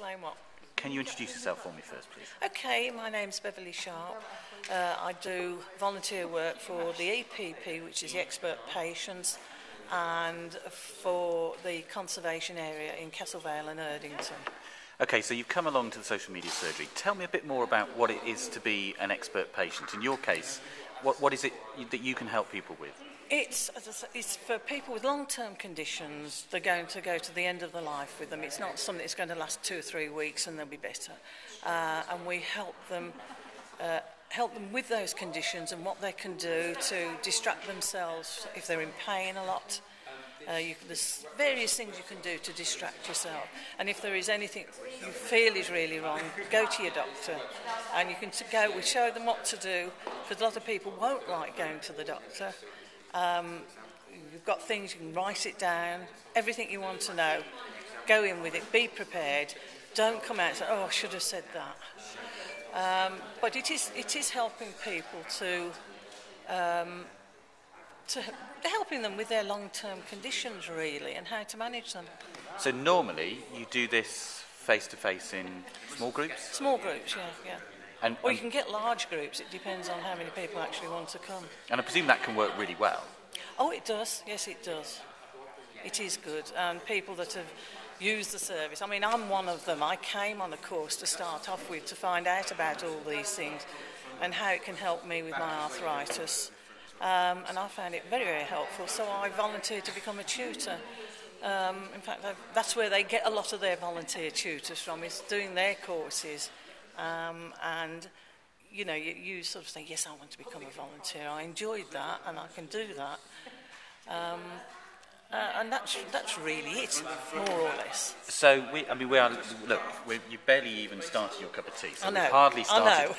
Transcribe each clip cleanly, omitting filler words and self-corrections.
explain what? Can you introduce yourself for me first, please? Okay, my name's Beverly Sharp. I do volunteer work for the EPP, which is the Expert Patients, and for the conservation area in Vale and Erdington. Okay, so you've come along to the social media surgery. Tell me a bit more about what it is to be an expert patient. In your case, what is it that you can help people with? It's for people with long-term conditions. They're going to go to the end of their life with them. It's not something that's going to last 2 or 3 weeks and they'll be better. And we help them with those conditions and what they can do to distract themselves if they're in pain a lot. There's various things you can do to distract yourself. And if there is anything you feel is really wrong, go to your doctor. And you can go. We show them what to do, because a lot of people won't like going to the doctor. You've got things, you can write it down, everything you want to know. Go in with it, be prepared. Don't come out and say, oh, I should have said that. But it is helping people to helping them with their long-term conditions, really, and how to manage them. So normally you do this face-to-face in small groups? Small groups, yeah. Or you can get large groups. It depends on how many people actually want to come. And I presume that can work really well. Oh, it does. Yes, it does. It is good. And people that have used the service, I mean, I'm one of them. I came on a course to start off with to find out about all these things and how it can help me with my arthritis. And I found it very, very helpful. So I volunteered to become a tutor. In fact, that's where they get a lot of their volunteer tutors from, is doing their courses. And, you know, you sort of say, yes, I want to become a volunteer. I enjoyed that, and I can do that. And that's really it, more or less. So, you've barely even started your cup of tea. So I know.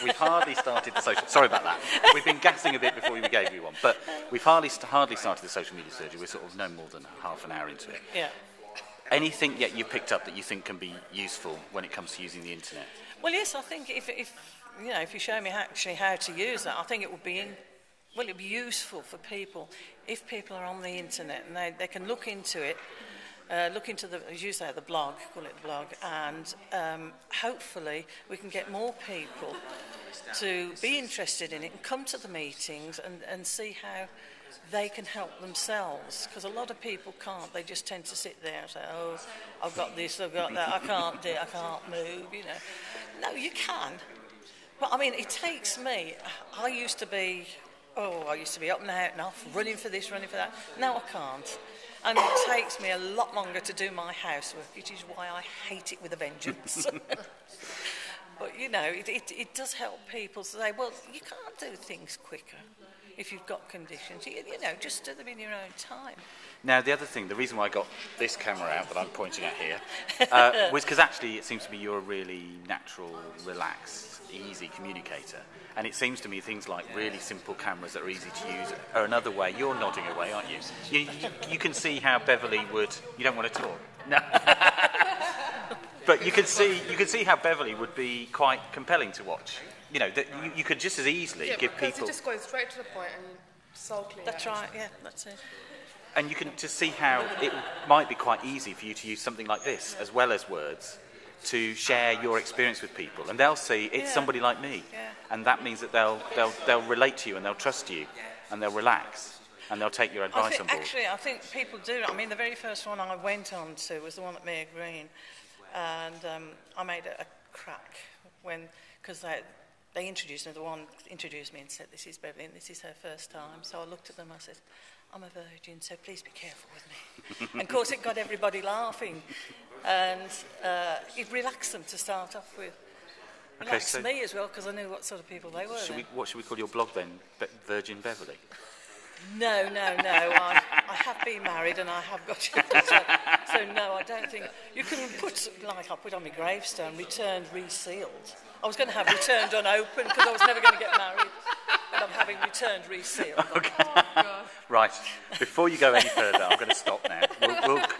We've hardly started the social... Sorry about that. We've been gassing a bit before we gave you one. But we've hardly started the social media surgery. We're sort of no more than half an hour into it. Yeah. Anything yet you've picked up that you think can be useful when it comes to using the internet? Well, yes, I think if you show me actually how to use that, I think it would be it'd be useful for people if people are on the internet and they can look into it, look into the, as you say, the blog, call it the blog, and hopefully we can get more people to be interested in it and come to the meetings and see how they can help themselves, because a lot of people can't. They just tend to sit there and say, oh, I've got this, I've got that, I can't do it, I can't move, you know. No, you can. But, I mean, it takes me... I used to be up and out and off, running for this, running for that. Now I can't. And it takes me a lot longer to do my housework, which is why I hate it with a vengeance. But, you know, it does help people to say, well, you can't do things quicker if you've got conditions. You know, just do them in your own time. Now, the other thing, the reason why I got this camera out that I'm pointing at here was because actually it seems to me you're a really natural, relaxed, easy communicator. And it seems to me things like really simple cameras that are easy to use are another way. You're nodding away, aren't you? You can see how Beverly would... You don't want to talk? No. But you can see how Beverly would be quite compelling to watch. You know, that you could just as easily give people... Yeah, you just go straight to the point and so clear. That's right, yeah, that's it. And you can just see how it might be quite easy for you to use something like this, as well as words, to share your experience with people. And they'll see, it's somebody like me. Yeah. And that means that they'll relate to you and they'll trust you and they'll relax and they'll take your advice on board. Actually, I think people do. I mean, the very first one I went on to was the one at Mayor Green. And I made a crack because they introduced me, the one introduced me and said, this is Beverly and this is her first time. So I looked at them, I said, I'm a virgin, so please be careful with me. And of course it got everybody laughing. And it relaxed them to start off with. Relaxed me as well, because I knew what sort of people they were. What should we call your blog then? Virgin Beverly? No. I have been married and I have got children. So no, I don't think... You can put, like I put on my gravestone, returned, resealed. I was going to have returned unopened because I was never going to get married. But I'm having returned, resealed. Okay. Oh, God. Right. Before you go any further, I'm going to stop now.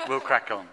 We'll crack on.